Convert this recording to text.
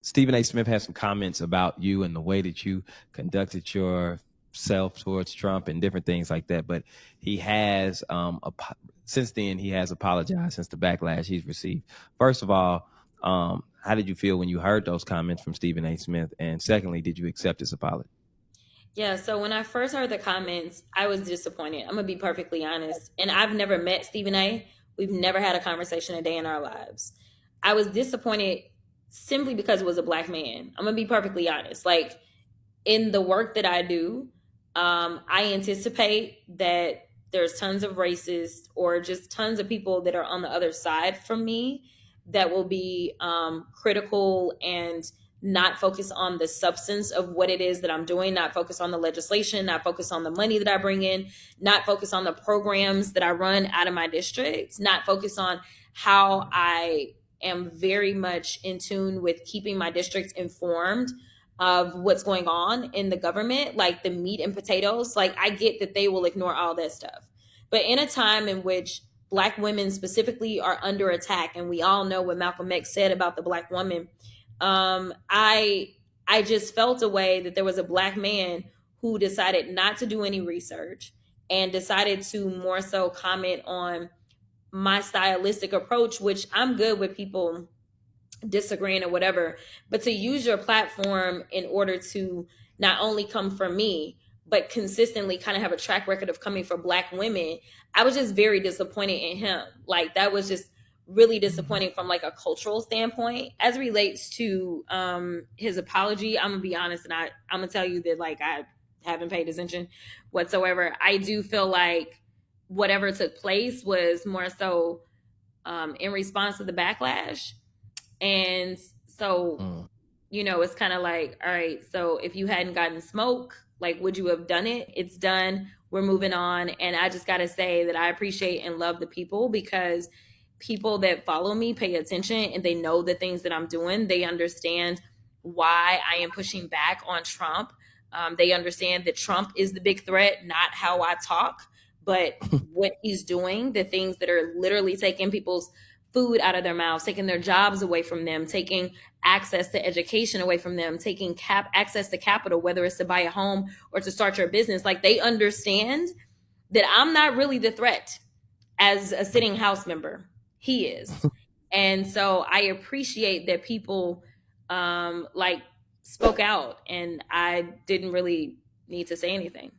Stephen A. Smith had some comments about you and the way that you conducted yourself towards Trump and different things like that. But he has, since then, he has apologized since the backlash he's received. First of all, how did you feel when you heard those comments from Stephen A. Smith? And secondly, did you accept his apology? Yeah, so when I first heard the comments, I was disappointed. I'm gonna be perfectly honest. And I've never met Stephen A. We've never had a conversation a day in our lives. I was disappointed simply because it was a black man. I'm gonna be perfectly honest. Like in the work that I do, I anticipate that there's tons of racists or just tons of people that are on the other side from me that will be critical and not focus on the substance of what it is that I'm doing, not focus on the legislation, not focus on the money that I bring in, not focus on the programs that I run out of my districts, not focus on how I am very much in tune with keeping my districts informed of what's going on in the government, like the meat and potatoes. Like I get that they will ignore all that stuff. But in a time in which black women specifically are under attack, and we all know what Malcolm X said about the black woman, I just felt a way that there was a black man who decided not to do any research and decided to more so comment on my stylistic approach, which I'm good with people disagreeing or whatever, but to use your platform in order to not only come for me, but consistently kind of have a track record of coming for black women. I was just very disappointed in him. Like that was just really disappointing from like a cultural standpoint. As it relates to his apology, I'm gonna be honest, and I'm gonna tell you that like I haven't paid attention whatsoever. I do feel like whatever took place was more so in response to the backlash. And so, it's kind of like, all right, so if you hadn't gotten smoke, like, would you have done it? It's done. We're moving on. And I just got to say that I appreciate and love the people, because people that follow me pay attention and they know the things that I'm doing. They understand why I am pushing back on Trump. They understand that Trump is the big threat, not how I talk, but what he's doing, the things that are literally taking people's food out of their mouths, taking their jobs away from them, taking access to education away from them, taking access to capital, whether it's to buy a home or to start your business. Like they understand that I'm not really the threat as a sitting House member. He is. And so I appreciate that people like spoke out, and I didn't really need to say anything.